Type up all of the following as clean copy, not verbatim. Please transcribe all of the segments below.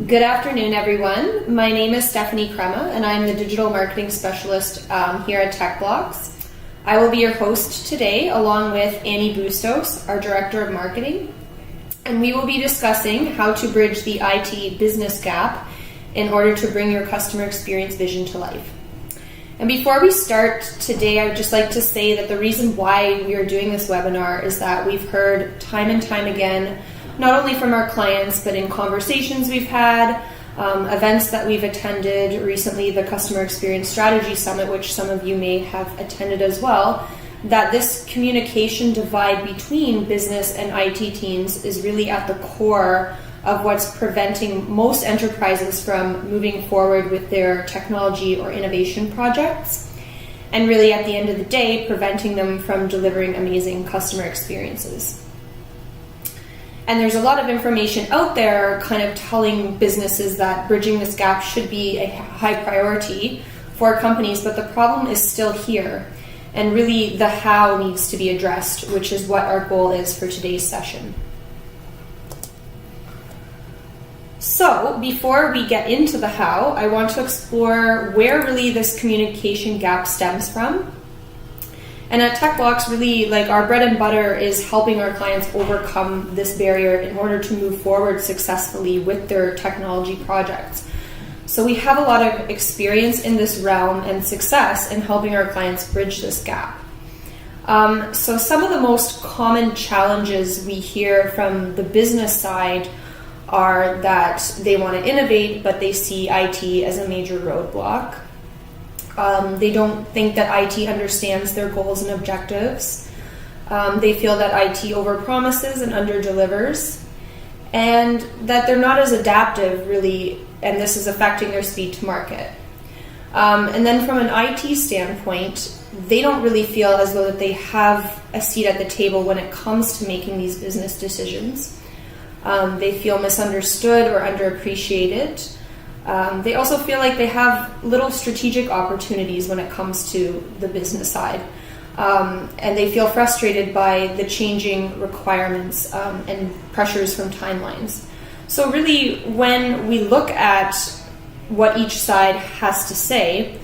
Good afternoon, everyone. My name is Stephanie Crema, and I'm the Digital Marketing Specialist here at TechBlocks. I will be your host today, along with Annie Bustos, our Director of Marketing, and we will be discussing how to bridge the IT business gap in order to bring your customer experience vision to life. And before we start today, I would just like to say that the reason why we are doing this webinar is that we've heard time and time again, not only from our clients, but in conversations we've had, events that we've attended, recently the Customer Experience Strategy Summit, which some of you may have attended as well, that this communication divide between business and IT teams is really at the core of what's preventing most enterprises from moving forward with their technology or innovation projects, and really at the end of the day, preventing them from delivering amazing customer experiences. And there's a lot of information out there kind of telling businesses that bridging this gap should be a high priority for companies, but the problem is still here. And really the how needs to be addressed, which is what our goal is for today's session. So before we get into the how, I want to explore where really this communication gap stems from. And at TechBlocks, really, like, our bread and butter is helping our clients overcome this barrier in order to move forward successfully with their technology projects. So we have a lot of experience in this realm and success in helping our clients bridge this gap. So some of the most common challenges we hear from the business side are that they want to innovate, but they see IT as a major roadblock. They don't think that IT understands their goals and objectives. They feel that IT overpromises and underdelivers, and that they're not as adaptive, really, and this is affecting their speed to market. And then from an IT standpoint, they don't really feel as though that they have a seat at the table when it comes to making these business decisions. They feel misunderstood or underappreciated. They also feel like they have little strategic opportunities when it comes to the business side. And they feel frustrated by the changing requirements and pressures from timelines. So really, when we look at what each side has to say,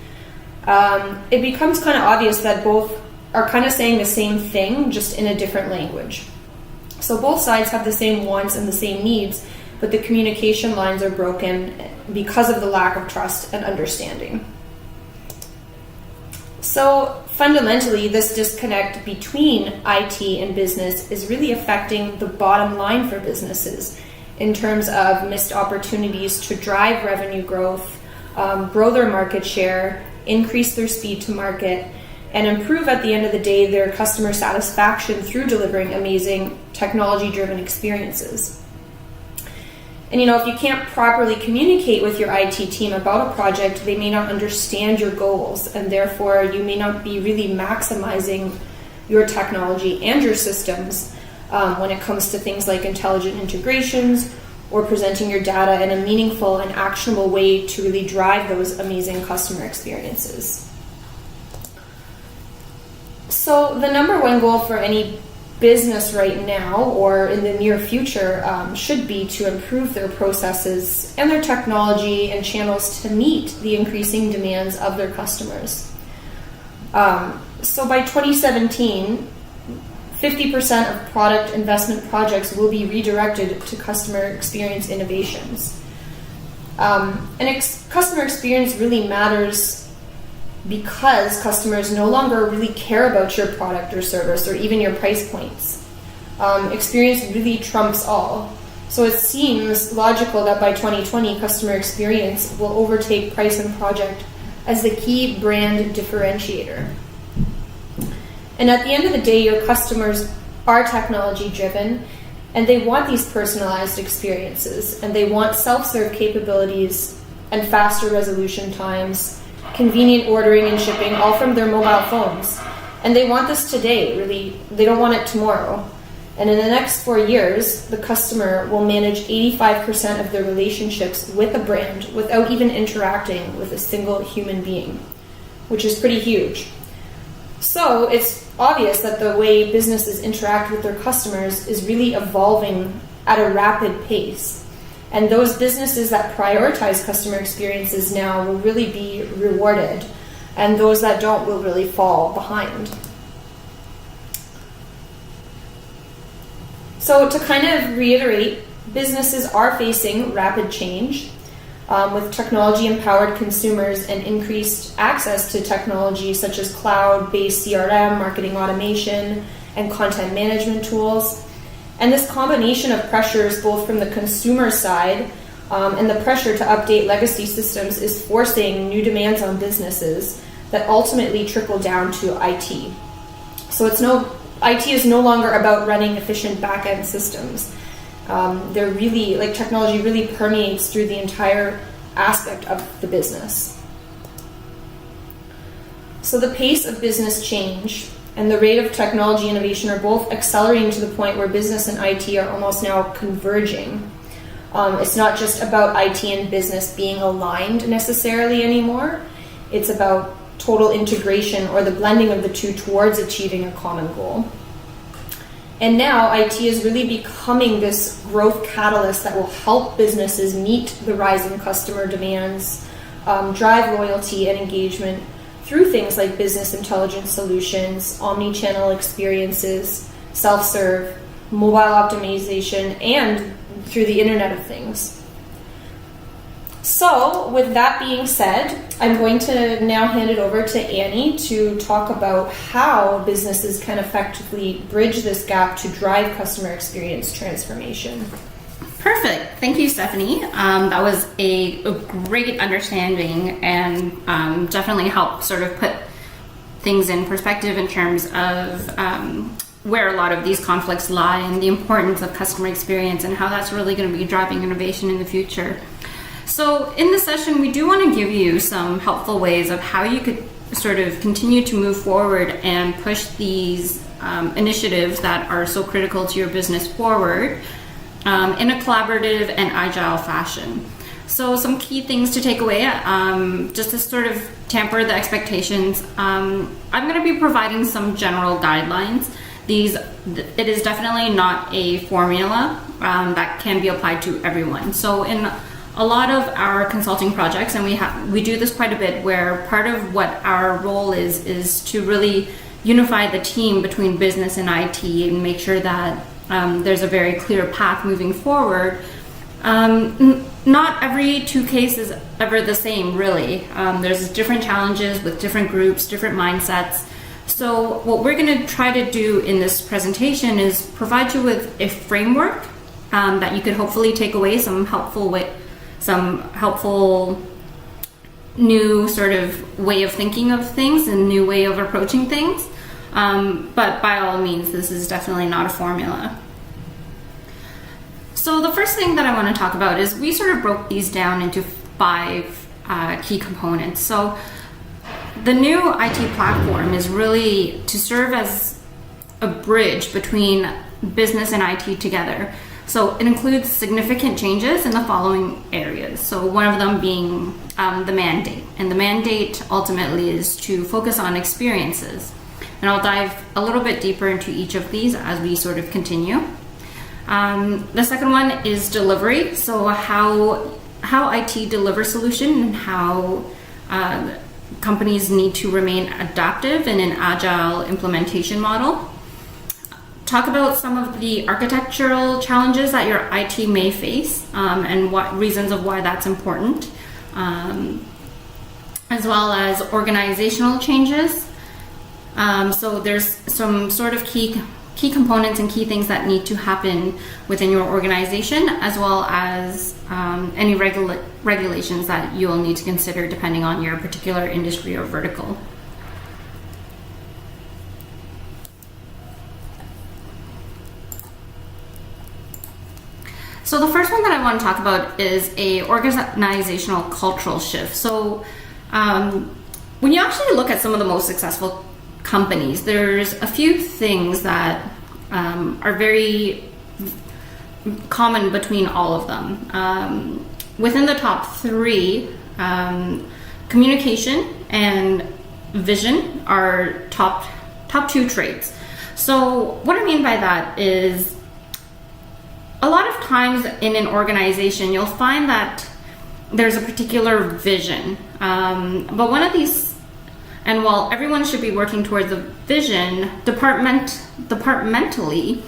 it becomes kind of obvious that both are kind of saying the same thing, just in a different language. So both sides have the same wants and the same needs, but the communication lines are broken because of the lack of trust and understanding. So fundamentally, this disconnect between IT and business is really affecting the bottom line for businesses in terms of missed opportunities to drive revenue growth, grow their market share, increase their speed to market, and improve at the end of the day their customer satisfaction through delivering amazing technology-driven experiences. And if you can't properly communicate with your IT team about a project, they may not understand your goals, and therefore you may not be really maximizing your technology and your systems when it comes to things like intelligent integrations or presenting your data in a meaningful and actionable way to really drive those amazing customer experiences. So the number one goal for any business right now or in the near future should be to improve their processes and their technology and channels to meet the increasing demands of their customers. So by 2017, 50% of product investment projects will be redirected to customer experience innovations. Customer experience really matters because customers no longer really care about your product or service or even your price points. Experience really trumps all. So it seems logical that by 2020, customer experience will overtake price and project as the key brand differentiator. And at the end of the day, your customers are technology driven, and they want these personalized experiences, and they want self-serve capabilities and faster resolution times, convenient ordering and shipping, all from their mobile phones. And they want this today, really. They don't want it tomorrow. And in the next 4 years, the customer will manage 85% of their relationships with a brand without even interacting with a single human being, which is pretty huge. So it's obvious that the way businesses interact with their customers is really evolving at a rapid pace. And those businesses that prioritize customer experiences now will really be rewarded, and those that don't will really fall behind. So to kind of reiterate, businesses are facing rapid change with technology-empowered consumers and increased access to technology such as cloud-based CRM, marketing automation, and content management tools. And this combination of pressures, both from the consumer side and the pressure to update legacy systems, is forcing new demands on businesses that ultimately trickle down to IT. So IT is no longer about running efficient back-end systems. They're really, like, technology really permeates through the entire aspect of the business. So the pace of business change and the rate of technology innovation are both accelerating to the point where business and IT are almost now converging. It's not just about IT and business being aligned necessarily anymore. It's about total integration, or the blending of the two towards achieving a common goal. And now IT is really becoming this growth catalyst that will help businesses meet the rising customer demands, drive loyalty and engagement through things like business intelligence solutions, omni-channel experiences, self-serve, mobile optimization, and through the Internet of Things. So, with that being said, I'm going to now hand it over to Annie to talk about how businesses can effectively bridge this gap to drive customer experience transformation. Perfect. Thank you, Stephanie. That was a great understanding, and definitely helped sort of put things in perspective in terms of where a lot of these conflicts lie and the importance of customer experience and how that's really going to be driving innovation in the future. So in this session, we do want to give you some helpful ways of how you could sort of continue to move forward and push these initiatives that are so critical to your business forward in a collaborative and agile fashion. So some key things to take away, just to sort of temper the expectations. I'm going to be providing some general guidelines. It is definitely not a formula that can be applied to everyone. So in a lot of our consulting projects, and we do this quite a bit, where part of what our role is to really unify the team between business and IT and make sure that there's a very clear path moving forward. Not every two cases is ever the same, really. There's different challenges with different groups, different mindsets. So what we're going to try to do in this presentation is provide you with a framework that you could hopefully take away some helpful new sort of way of thinking of things and new way of approaching things. But by all means, this is definitely not a formula. So the first thing that I want to talk about is we sort of broke these down into 5 key components. So the new IT platform is really to serve as a bridge between business and IT together. So it includes significant changes in the following areas. So one of them being the mandate. And the mandate ultimately is to focus on experiences. And I'll dive a little bit deeper into each of these as we sort of continue. The second one is delivery. So how IT delivers solution and how companies need to remain adaptive in an agile implementation model. Talk about some of the architectural challenges that your IT may face and what reasons of why that's important, as well as organizational changes. So there's some sort of key components and key things that need to happen within your organization, as well as any regulations that you'll need to consider depending on your particular industry or vertical. So the first one that I want to talk about is a organizational cultural shift. So when you actually look at some of the most successful companies, there's a few things that are very common between all of them. Within the top 3, communication and vision are top 2 traits. So what I mean by that is a lot of times in an organization, you'll find that there's a particular vision. But one of these, and while everyone should be working towards a vision, departmentally,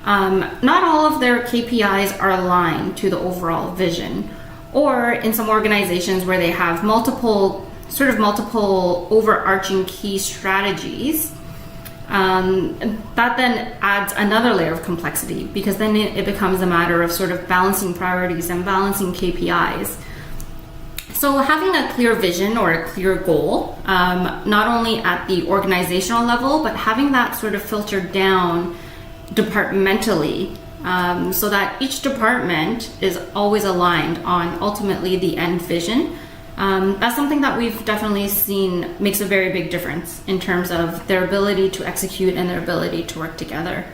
not all of their KPIs are aligned to the overall vision. Or in some organizations where they have multiple overarching key strategies, that then adds another layer of complexity, because then it becomes a matter of sort of balancing priorities and balancing KPIs. So having a clear vision or a clear goal, not only at the organizational level, but having that sort of filtered down departmentally, so that each department is always aligned on ultimately the end vision. That's something that we've definitely seen makes a very big difference in terms of their ability to execute and their ability to work together.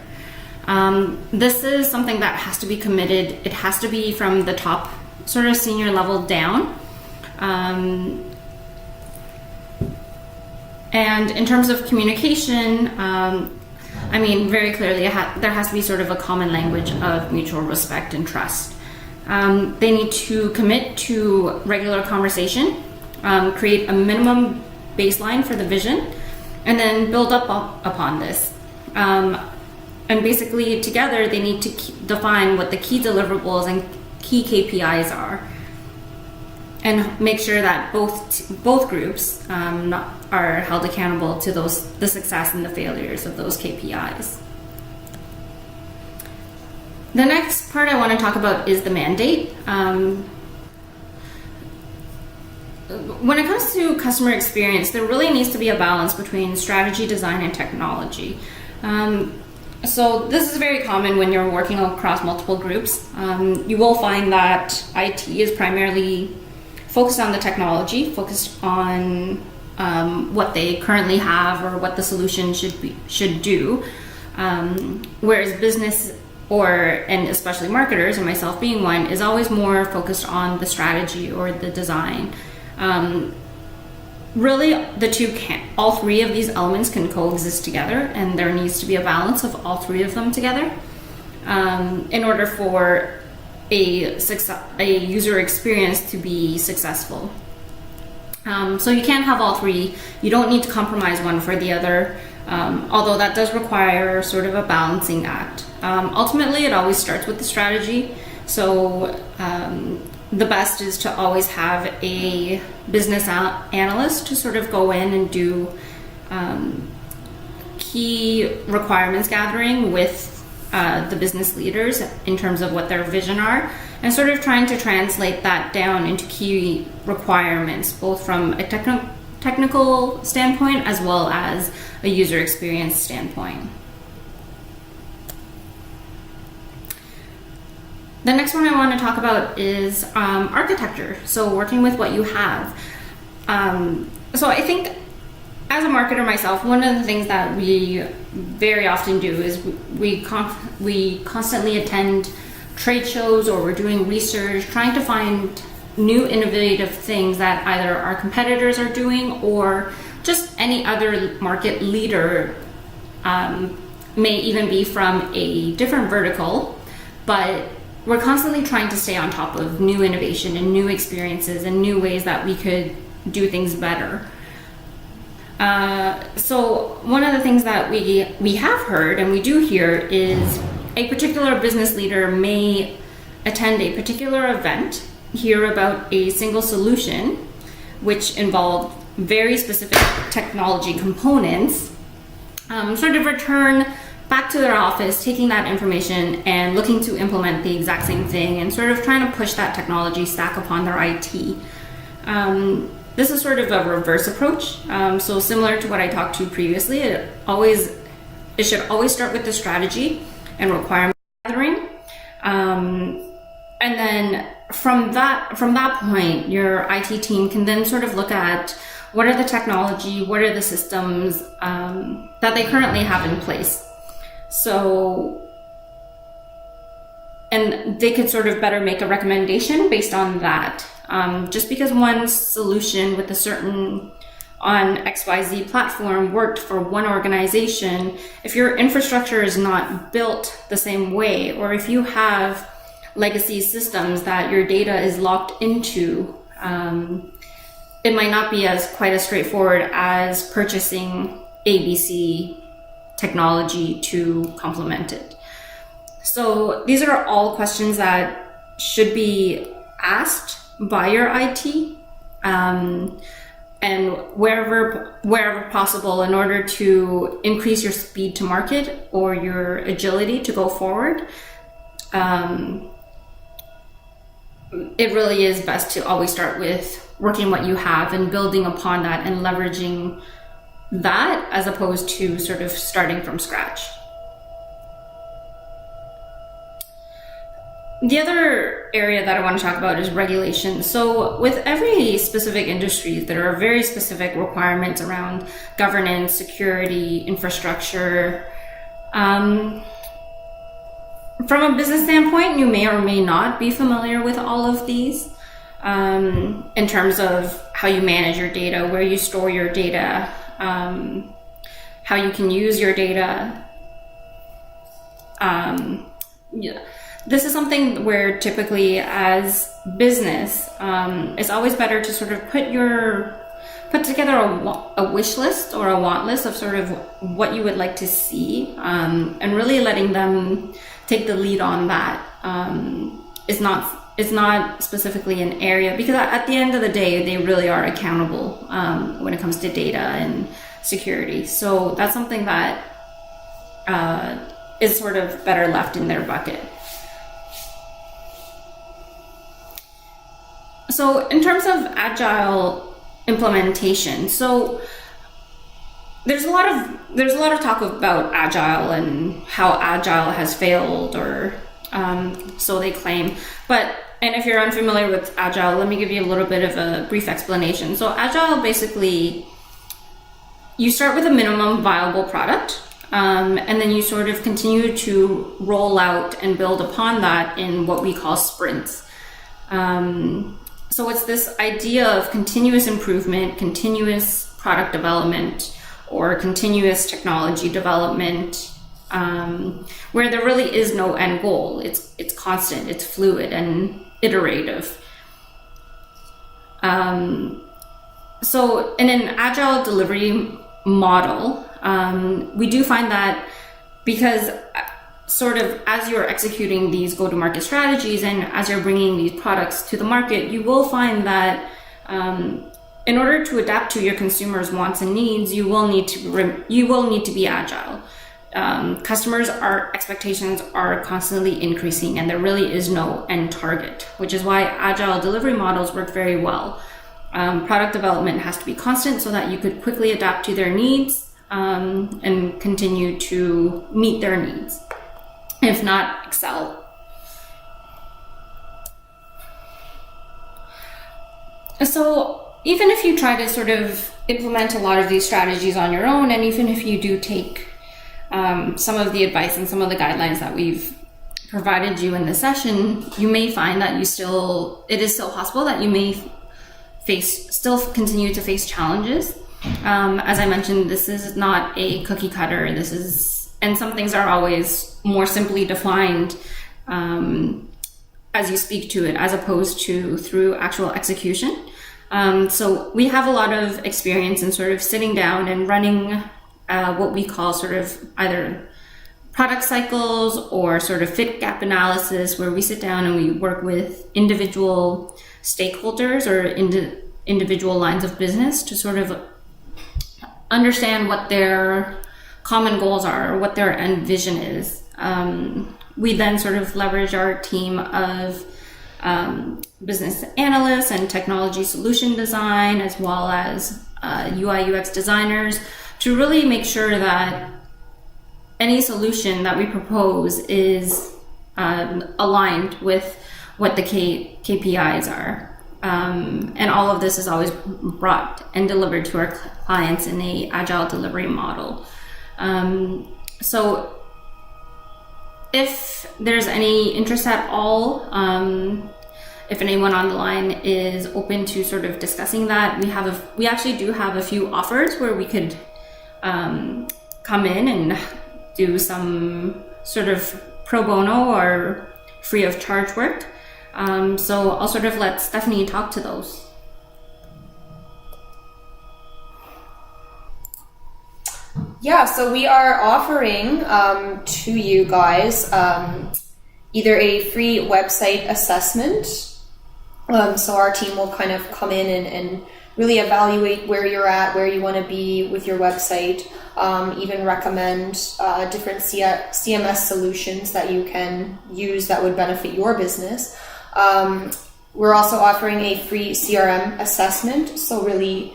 This is something that has to be committed. It has to be from the top sort of senior level down. And in terms of communication, very clearly there has to be sort of a common language of mutual respect and trust. They need to commit to regular conversation, create a minimum baseline for the vision, and then build up upon this. And basically together they need to define what the key deliverables and key KPIs are, and make sure that both groups are held accountable to the success and the failures of those KPIs. The next part I want to talk about is the mandate. When it comes to customer experience, there really needs to be a balance between strategy, design, and technology. So this is very common when you're working across multiple groups. You will find that IT is primarily focused on the technology, focused on what they currently have or what the solution should do, whereas business, and especially marketers, and myself being one, is always more focused on the strategy or the design. Really, all three of these elements can coexist together, and there needs to be a balance of all three of them together in order for a user experience to be successful. So you can't have all three. You don't need to compromise one for the other, although that does require sort of a balancing act. Ultimately, it always starts with the strategy. So the best is to always have a business analyst to sort of go in and do key requirements gathering with the business leaders in terms of what their vision are, and sort of trying to translate that down into key requirements, both from a technical standpoint as well as a user experience standpoint. The next one I want to talk about is architecture. So working with what you have. So I think as a marketer myself, one of the things that we very often do is we constantly attend trade shows, or we're doing research, trying to find new innovative things that either our competitors are doing or just any other market leader, may even be from a different vertical, but we're constantly trying to stay on top of new innovation and new experiences and new ways that we could do things better. So one of the things that we have heard and we do hear is a particular business leader may attend a particular event, hear about a single solution, which involved very specific technology components, sort of return back to their office, taking that information and looking to implement the exact same thing and sort of trying to push that technology stack upon their IT. This is sort of a reverse approach. So similar to what I talked to previously, it should always start with the strategy and requirement gathering. And then from that point, your IT team can then sort of look at what are the technology, what are the systems that they currently have in place. So, and they could sort of better make a recommendation based on that. Just because one solution with a certain on XYZ platform worked for one organization, if your infrastructure is not built the same way, or if you have legacy systems that your data is locked into, it might not be quite as straightforward as purchasing ABC technology to complement it. So these are all questions that should be asked by your IT, and wherever possible, in order to increase your speed to market or your agility to go forward. It really is best to always start with working what you have and building upon that and leveraging that, as opposed to sort of starting from scratch. The other area that I want to talk about is regulation. So with every specific industry, there are very specific requirements around governance, security, infrastructure. From a business standpoint, you may or may not be familiar with all of these, in terms of how you manage your data, where you store your data, how you can use your data. This is something where typically as business, it's always better to sort of put together a wish list or a want list of sort of what you would like to see, and really letting them take the lead on that. It's not specifically an area, because at the end of the day, they really are accountable when it comes to data and security. So that's something that is sort of better left in their bucket. So in terms of Agile implementation, so there's a lot of talk about Agile and how Agile has failed, or so they claim. And if you're unfamiliar with Agile, let me give you a little bit of a brief explanation. So Agile, basically, you start with a minimum viable product, and then you sort of continue to roll out and build upon that in what we call sprints. So it's this idea of continuous improvement, continuous product development, or continuous technology development, where there really is no end goal. It's constant, it's fluid and iterative. So in an Agile delivery model, we do find that, because sort of as you're executing these go-to-market strategies and as you're bringing these products to the market, you will find that in order to adapt to your consumers' wants and needs, you will need to be agile. Customers' expectations are constantly increasing, and there really is no end target, which is why Agile delivery models work very well. Product development has to be constant so that you could quickly adapt to their needs, and continue to meet their needs, if not excel. So even if you try to sort of implement a lot of these strategies on your own, and even if you do take some of the advice and some of the guidelines that we've provided you in this session, you may find that it is still possible that you may still continue to face challenges. As I mentioned, this is not a cookie cutter. And some things are always more simply defined as you speak to it, as opposed to through actual execution. So we have a lot of experience in sort of sitting down and running what we call sort of either product cycles or sort of fit gap analysis, where we sit down and we work with individual stakeholders or individual lines of business to sort of understand what their common goals are, or what their end vision is. We then sort of leverage our team of business analysts and technology solution design, as well as UI UX designers, to really make sure that any solution that we propose is aligned with what the KPIs are. And all of this is always brought and delivered to our clients in a Agile delivery model. So if there's any interest at all if anyone on the line is open to sort of discussing that, we actually do have a few offers where we could come in and do some sort of pro bono or free of charge work. So I'll sort of let Stephanie talk to those. Yeah, so we are offering to you guys either a free website assessment. So our team will kind of come in and really evaluate where you're at, where you want to be with your website, even recommend different CMS solutions that you can use that would benefit your business. We're also offering a free CRM assessment, so really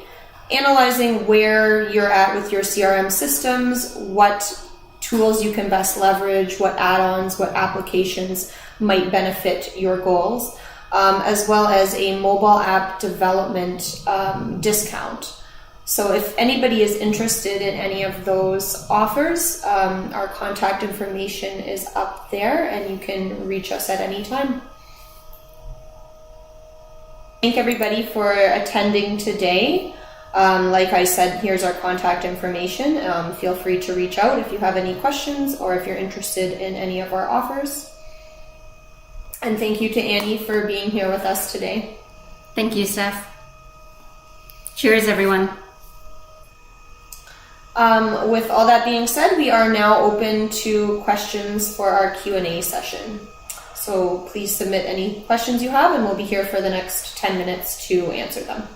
analyzing where you're at with your CRM systems, what tools you can best leverage, what add-ons, what applications might benefit your goals, as well as a mobile app development discount. So if anybody is interested in any of those offers, our contact information is up there and you can reach us at any time. Thank everybody for attending today. Like I said, here's our contact information. Feel free to reach out if you have any questions or if you're interested in any of our offers. And thank you to Annie for being here with us today. Thank you, Steph. Cheers, everyone. With all that being said, we are now open to questions for our Q&A session. So please submit any questions you have and we'll be here for the next 10 minutes to answer them.